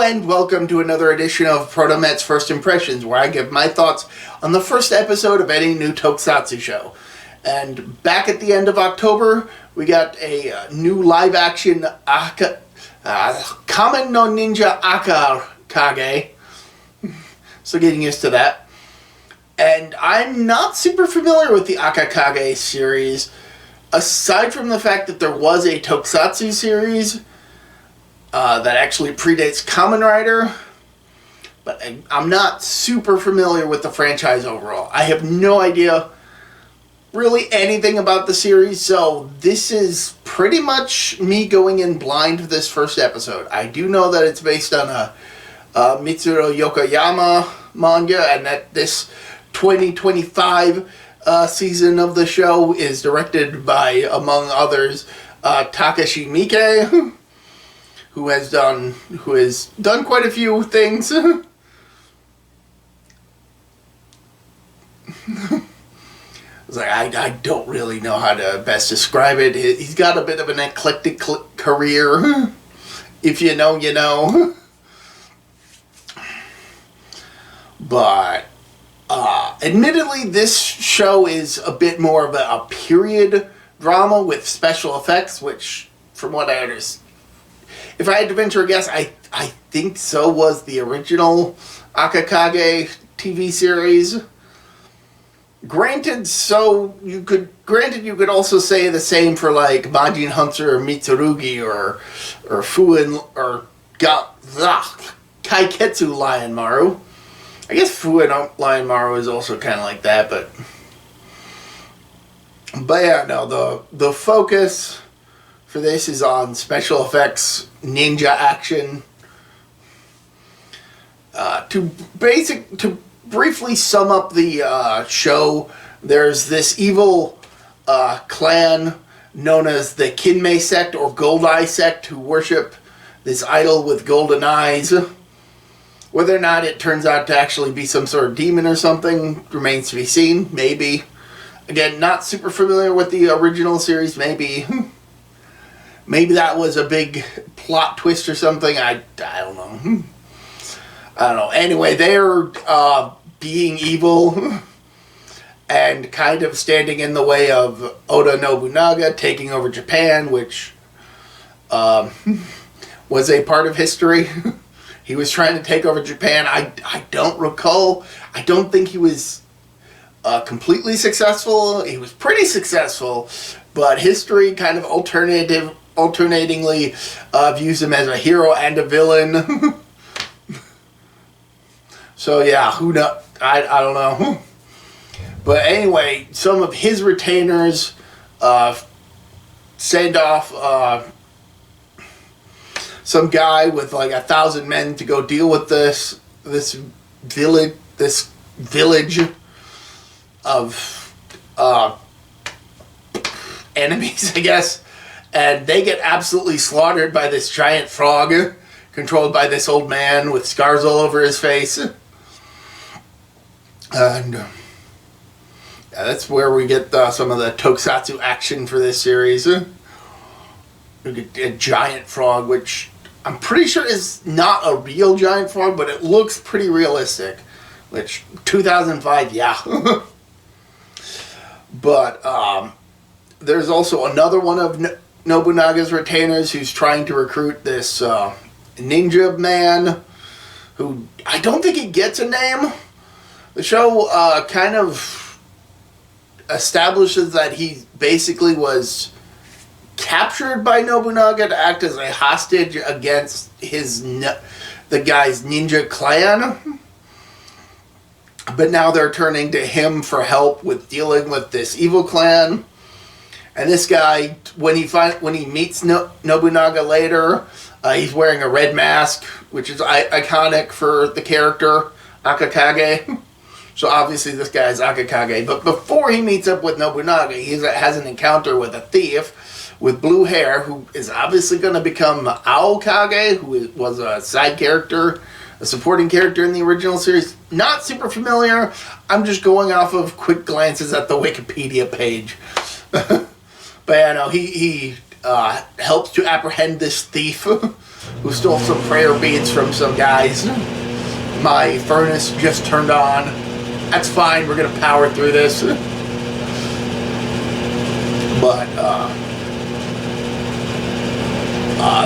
and welcome to another edition of ProtoMet's First Impressions, where I give my thoughts on the first episode of any new tokusatsu show. And back at the end of October, we got a new live-action Kamen no Ninja Akakage. So getting used to that. And I'm not super familiar with the Akakage series, aside from the fact that there was a tokusatsu series that actually predates Kamen Rider, but I'm not super familiar with the franchise overall. I have no idea really anything about the series, so this is pretty much me going in blind for this first episode. I do know that it's based on a Mitsuru Yokoyama manga, and that this 2025 season of the show is directed by, among others, Takashi Miike, who has done quite a few things. I don't really know how to best describe it. He's got a bit of an eclectic career. If you know, you know. But admittedly, this show is a bit more of a period drama with special effects, which, from what I understand, if I had to venture a guess, I think so was the original Akakage TV series. Granted, you could also say the same for like Majin Hunter or Mitsurugi or Fuen or Kaiketsu Lion Maru. I guess Fuen Lion Maru is also kind of like that, but yeah, no, the focus for this is on special effects, ninja action. To briefly sum up the show, there's this evil clan known as the Kinmei sect or Gold Eye sect who worship this idol with golden eyes. Whether or not it turns out to actually be some sort of demon or something remains to be seen. Maybe. Again, not super familiar with the original series. Maybe that was a big plot twist or something. I don't know. I don't know. Anyway, they're being evil and kind of standing in the way of Oda Nobunaga taking over Japan, which was a part of history. He was trying to take over Japan. I don't recall. I don't think he was completely successful. He was pretty successful, but history kind of alternatingly views him as a hero and a villain. So yeah, who knows? I don't know. But anyway, some of his retainers send off some guy with like 1,000 men to go deal with this village of enemies, I guess. And they get absolutely slaughtered by this giant frog controlled by this old man with scars all over his face. And that's where we get some of the tokusatsu action for this series. We get a giant frog, which I'm pretty sure is not a real giant frog, but it looks pretty realistic. Which, 2005, yeah. But there's also another one of Nobunaga's retainers who's trying to recruit this ninja man, who I don't think he gets a name. The show kind of establishes that he basically was captured by Nobunaga to act as a hostage against the guy's ninja clan. But now they're turning to him for help with dealing with this evil clan. And this guy, when he meets Nobunaga later, he's wearing a red mask, which is iconic for the character Akakage. So obviously this guy is Akakage. But before he meets up with Nobunaga, he has an encounter with a thief with blue hair who is obviously going to become Aokage, who was a side character, a supporting character in the original series. Not super familiar. I'm just going off of quick glances at the Wikipedia page. But yeah, no, he helps to apprehend this thief who stole some prayer beads from some guys. My furnace just turned on. That's fine, we're gonna power through this. But,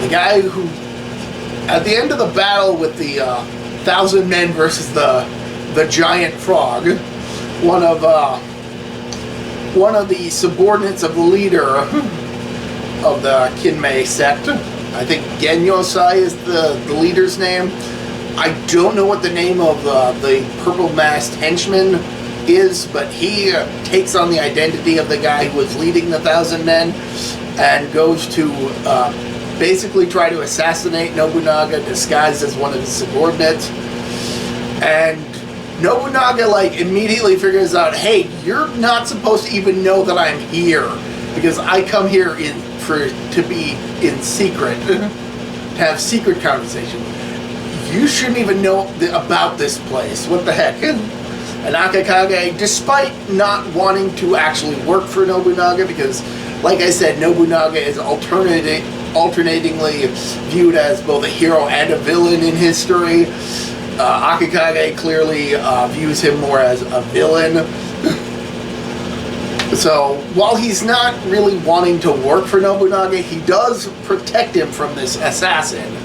the guy who, at the end of the battle with the 1,000 men versus the giant frog, one of the subordinates of the leader of the Kinmei sect, I think Genyosai is the leader's name. I don't know what the name of the purple masked henchman is, but he takes on the identity of the guy who was leading the 1,000 men and goes to basically try to assassinate Nobunaga disguised as one of his subordinates. And Nobunaga immediately figures out, hey, you're not supposed to even know that I'm here because I come here to be in secret, to have secret conversation. You shouldn't even know about this place. What the heck? And Akakage, despite not wanting to actually work for Nobunaga, because, like I said, Nobunaga is alternatingly viewed as both a hero and a villain in history, Akakage clearly views him more as a villain. So, while he's not really wanting to work for Nobunaga, he does protect him from this assassin.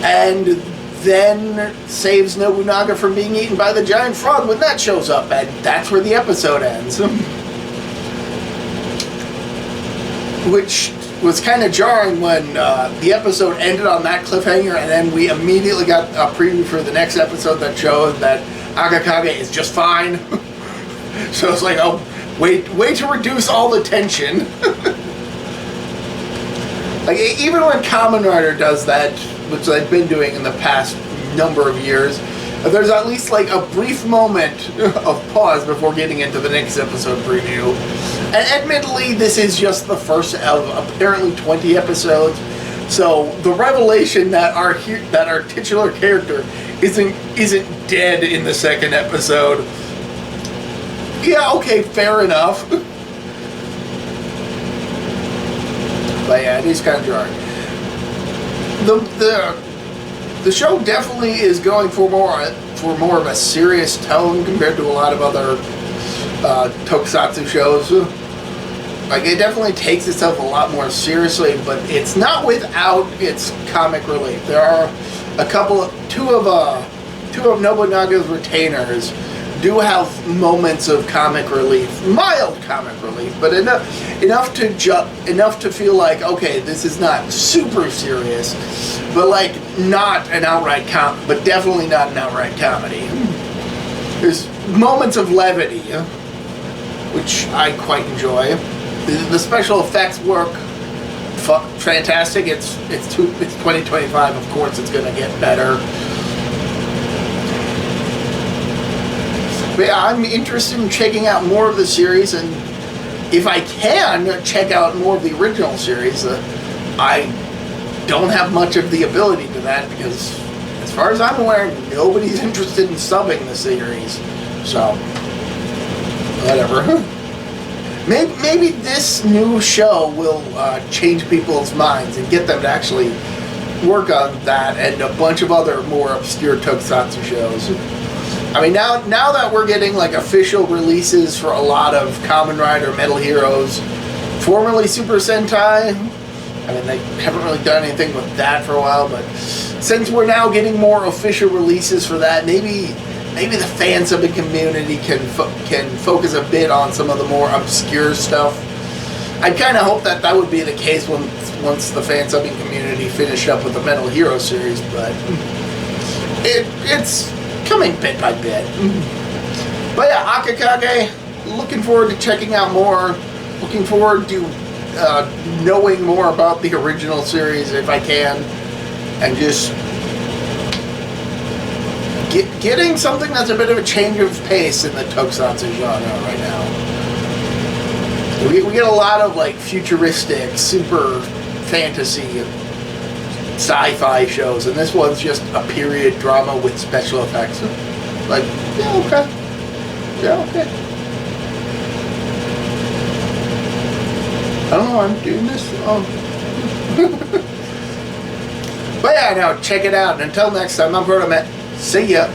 And then saves Nobunaga from being eaten by the giant frog when that shows up, and that's where the episode ends. Which was kind of jarring when the episode ended on that cliffhanger, and then we immediately got a preview for the next episode that showed that Akakage is just fine. So it's like, oh, way to reduce all the tension. Even when Kamen Rider does that, which they've been doing in the past number of years, there's at least a brief moment of pause before getting into the next episode preview. And admittedly, this is just the first of apparently 20 episodes, so the revelation that our titular character isn't dead in the second episode, yeah, okay, fair enough. But yeah, it is kind of jarring. The show definitely is going for more of a serious tone compared to a lot of other tokusatsu shows. It definitely takes itself a lot more seriously, but it's not without its comic relief. There are two of Nobunaga's retainers do have moments of comic relief, mild comic relief, but enough to feel like, okay, this is not super serious, but not an outright but definitely not an outright comedy. There's moments of levity, which I quite enjoy. The special effects work fantastic. It's 2025, of course it's gonna get better. But yeah, I'm interested in checking out more of the series, and if I can check out more of the original series, I don't have much of the ability to that because, as far as I'm aware, nobody's interested in subbing the series. So, whatever. Maybe this new show will change people's minds and get them to actually work on that and a bunch of other more obscure tokusatsu shows. I mean, now that we're getting official releases for a lot of Kamen Rider, Metal Heroes, formerly Super Sentai, I mean, they haven't really done anything with that for a while, but since we're now getting more official releases for that, maybe the fan subbing community can focus a bit on some of the more obscure stuff. I kind of hope that would be the case once the fan subbing community finished up with the Metal Hero series, but it's coming bit by bit. But yeah, Akakage, looking forward to checking out more. Looking forward to knowing more about the original series if I can, and just getting something that's a bit of a change of pace in the tokusatsu genre right now. We get a lot of futuristic, super fantasy, sci-fi shows, and this one's just a period drama with special effects. Yeah, okay. I don't know, I'm doing this. But yeah, no, check it out. And until next time, I'm ProtoMet. See ya.